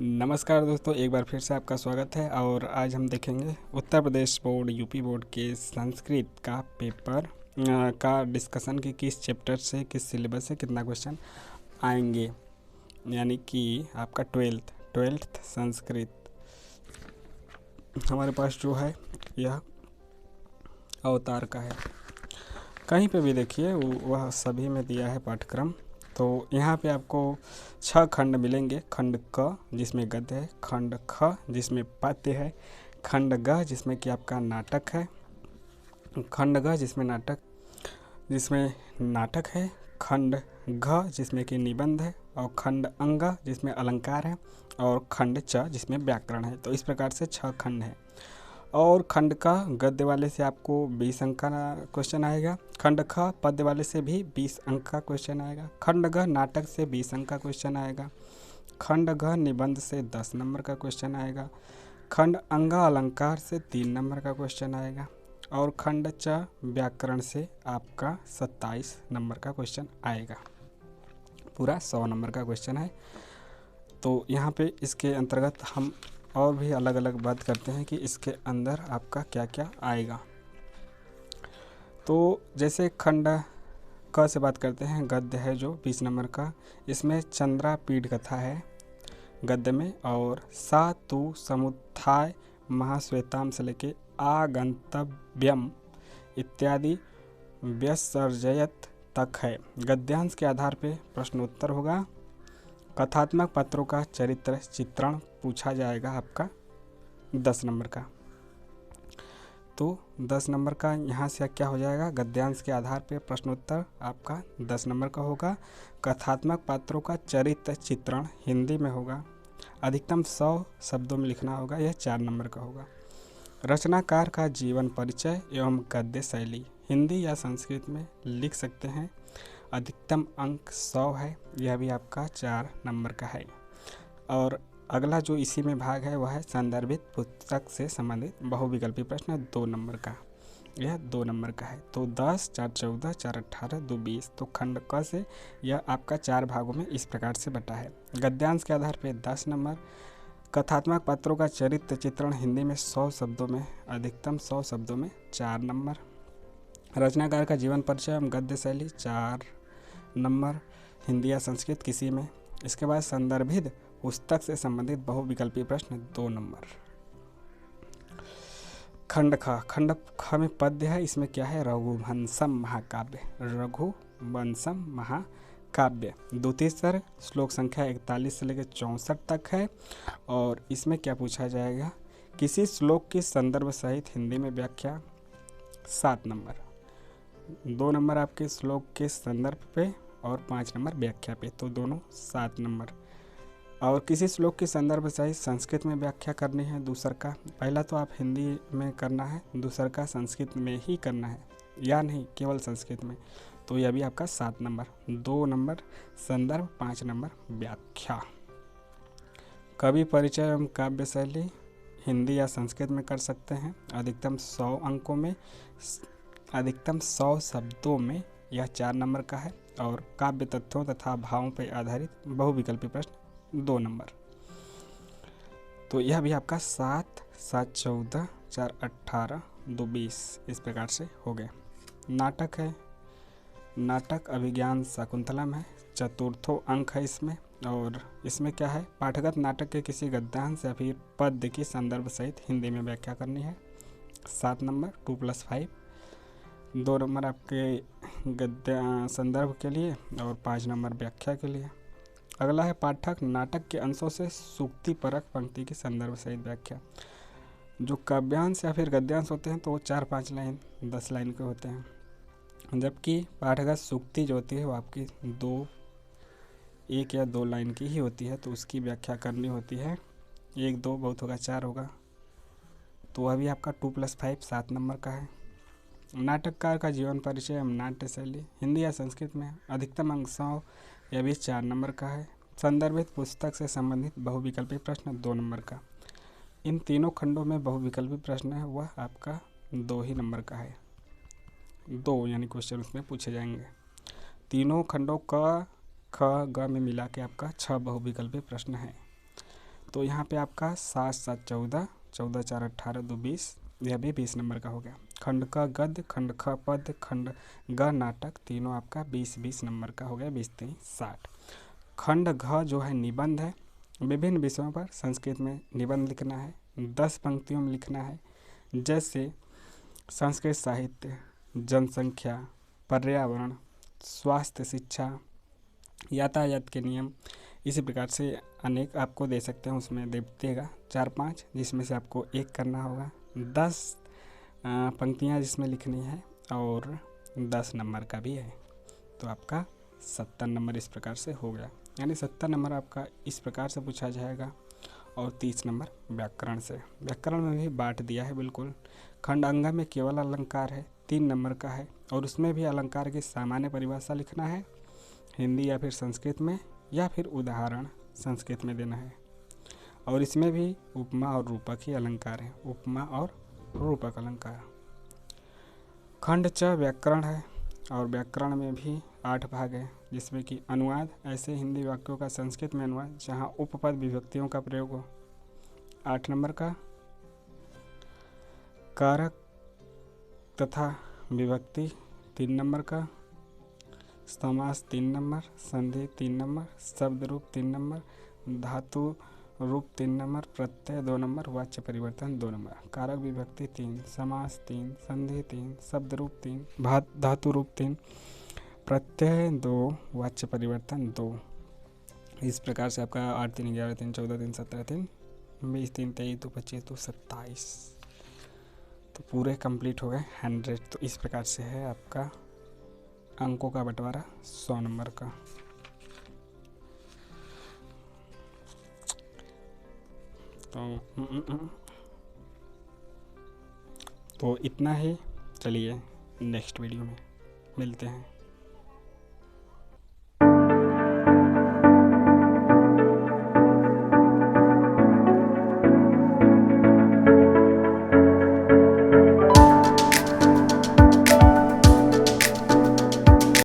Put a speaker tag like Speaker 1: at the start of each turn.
Speaker 1: नमस्कार दोस्तों, एक बार फिर से आपका स्वागत है। और आज हम देखेंगे Uttar Pradesh board UP board के संस्कृत का पेपर का डिस्कशन कि किस चैप्टर से किस सिलेबस से कितना क्वेश्चन आएंगे। यानी कि आपका ट्वेल्थ संस्कृत हमारे पास जो है यह अवतार का है। कहीं पे भी देखिए वह सभी में दिया है पाठ्यक्रम। तो यहाँ पे आपको 6 खंड मिलेंगे। खंड क जिसमें गद्य है, खंड ख जिसमें पद्य है, खंड ग जिसमें कि आपका नाटक है, खंड ग जिसमें नाटक है, खंड घ जिसमें कि निबंध है, और खंड अंग जिसमें अलंकार है, और खंड च जिसमें व्याकरण है। तो इस प्रकार से 6 खंड है। और खंड का गद्य वाले से आपको 20 अंक का क्वेश्चन आएगा। खंड ख पद्य वाले से भी 20 अंक का क्वेश्चन आएगा। खंड घ नाटक से 20 अंक का क्वेश्चन आएगा। खंड घ निबंध से 10 नंबर का क्वेश्चन आएगा। खंड अंग अलंकार से 3 नंबर का क्वेश्चन आएगा। और खंड च व्याकरण से आपका 27 नंबर का क्वेश्चन आएगा। पूरा 100 नंबर का क्वेश्चन है। तो यहाँ पे इसके अंतर्गत हम और भी अलग अलग बात करते हैं कि इसके अंदर आपका क्या क्या आएगा। तो जैसे खंड क से बात करते हैं, गद्य है जो 20 नंबर का। इसमें चंद्रा पीठ कथा है गद्य में, और सा तु समुत्थाय महाश्वेताम से लेके आगंतव्यम इत्यादि व्यसर्जयत तक है। गद्यांश के आधार पे प्रश्नोत्तर होगा। कथात्मक पात्रों का चरित्र चित्रण पूछा जाएगा आपका 10 नंबर का। तो 10 नंबर का यहाँ से क्या हो जाएगा, गद्यांश के आधार पे प्रश्नोत्तर आपका 10 नंबर का होगा। कथात्मक पात्रों का चरित्र चित्रण हिंदी में होगा। अधिकतम 100 शब्दों में लिखना होगा, यह 4 नंबर का होगा। रचनाकार का जीवन परिचय एवं गद्य शैली हिंदी या संस्कृत में लिख सकते हैं। अधिकतम अंक 100 है, यह भी आपका 4 नंबर का है। और अगला जो इसी में भाग है वह है संदर्भित पुस्तक से संबंधित बहुविकल्पी प्रश्न 2 नंबर का, यह 2 नंबर का है। तो 10, 4, 14, 4, 18, 2, 20। तो खंड क से यह आपका 4 भागों में इस प्रकार से बटा है। गद्यांश के आधार पर 10 नंबर। कथात्मक पात्रों का चरित्र चित्रण हिंदी में 100 शब्दों में, अधिकतम 100 शब्दों में 4 नंबर। रचनाकार का जीवन परिचय एवं गद्य शैली 4 नंबर हिंदी या संस्कृत किसी में। इसके बाद संदर्भित पुस्तक से संबंधित बहुविकल्पी प्रश्न 2 नंबर। खंड ख में पद्य है। इसमें क्या है, रघुवंशम महाकाव्य, रघुवंशम महाकाव्य। द्वितीय स्तर श्लोक संख्या 41 से लेकर 64 तक है। और इसमें क्या पूछा जाएगा, किसी श्लोक की संदर्भ सहित हिंदी में व्याख्या 7 नंबर। 2 नंबर आपके श्लोक के संदर्भ पे और 5 नंबर व्याख्या पे, तो दोनों 7 नंबर। और किसी श्लोक के संदर्भ सहित संस्कृत में व्याख्या करनी है दूसर का। पहला तो आप हिंदी में करना है, दूसर का संस्कृत में ही करना है, या नहीं केवल संस्कृत में। तो यह भी आपका 7 नंबर। 2 नंबर संदर्भ, 5 नंबर व्याख्या। कवि परिचय एवं काव्य शैली हिंदी या संस्कृत में कर सकते हैं। अधिकतम 100 अंकों में, अधिकतम 100 शब्दों में, यह 4 नंबर का है। और काव्य तथ्यों तथा भावों पर आधारित बहुविकल्पी प्रश्न 2 नंबर। तो यह भी आपका 7, 7, 14, 4, 18, 2, 20 इस प्रकार से हो गए। नाटक है, नाटक अभिज्ञान शाकुंतलम है, चतुर्थो अंक है इसमें। और इसमें क्या है, पाठगत नाटक के किसी गद्यांश या फिर पद्य की संदर्भ सहित हिंदी में व्याख्या करनी है। 7 नंबर 2+5। 2 नंबर आपके गद्य संदर्भ के लिए और 5 नंबर व्याख्या के लिए। अगला है पाठक नाटक के अंशों से सूक्ति परक पंक्ति की संदर्भ सहित व्याख्या। जो काव्यांश या फिर गद्यांश होते हैं तो वो 4-5 लाइन 10 लाइन के होते हैं, जबकि पाठगत सूक्ति जो होती है वो आपकी 1 या 2 लाइन की ही होती है। तो उसकी व्याख्या करनी होती है, 1, 2 बहुत होगा, 4 होगा। तो अभी आपका 2+5 7 नंबर का है। नाटककार का जीवन परिचय एवं नाट्य शैली हिंदी या संस्कृत में, अधिकतम अंक 100, यह भी 4 नंबर का है। संदर्भित पुस्तक से संबंधित बहुविकल्पी प्रश्न 2 नंबर का। इन तीनों खंडों में बहुविकल्पी प्रश्न है वह आपका 2 ही नंबर का है। 2 यानी क्वेश्चन उसमें पूछे जाएंगे। तीनों खंडों क ख ग में मिला के आपका 6 बहुविकल्पी प्रश्न है। तो यहाँ पे आपका 7 7 14, 14 4 18, 2 20, यह भी 20 नंबर का हो गया। खंड क गद्य, खंड ख पद, खंड ग नाटक, तीनों आपका 20-20 नंबर का हो गया, 20 3 60। खंड घ जो है निबंध है, विभिन्न विषयों पर संस्कृत में निबंध लिखना है, 10 पंक्तियों में लिखना है, जैसे संस्कृत साहित्य, जनसंख्या, पर्यावरण, स्वास्थ्य, शिक्षा, यातायात के नियम, इसी प्रकार से अनेक आपको दे सकते हैं। उसमें देगा 4-5, जिसमें से आपको एक करना होगा, 10 पंक्तियाँ जिसमें लिखनी है और 10 नंबर का भी है, तो आपका 70 नंबर इस प्रकार से हो गया। यानी 70 नंबर आपका इस प्रकार से पूछा जाएगा। और 30 नंबर व्याकरण से, व्याकरण में भी बांट दिया है बिल्कुल। खंड अंगा में केवल अलंकार है, 3 नंबर का है, और उसमें भी अलंकार की सामान्य परिभाषा लिखना है हिंदी या फिर संस्कृत में, या फिर उदाहरण संस्कृत में देना है। और इसमें भी उपमा और रूपक ही अलंकार है, उपमा और रूपक अलंकार। खंड च व्याकरण है, और व्याकरण में भी 8 भाग है, जिसमें कि अनुवाद, ऐसे हिंदी वाक्यों का संस्कृत में अनुवाद जहाँ उपपद विभक्तियों का प्रयोग हो, 8 नंबर का। कारक तथा विभक्ति 3 नंबर का। समास 3 नंबर, संधि 3 नंबर, शब्द रूप 3 नंबर, धातु रूप 3 नंबर, प्रत्यय 2 नंबर, वाच्य परिवर्तन 2 नंबर। कारक विभक्ति 3, समास 3, संधि 3, शब्द रूप 3, धातु रूप 3, प्रत्यय 2, वाच्य परिवर्तन 2। इस प्रकार से आपका 8 3 11 3 14 3 17 3 20 3 23 2 25 2 27, तो पूरे कंप्लीट हो गए 100। तो इस प्रकार से है आपका अंकों का बंटवारा 100 नंबर का। तो इतना ही, चलिए नेक्स्ट वीडियो में मिलते हैं।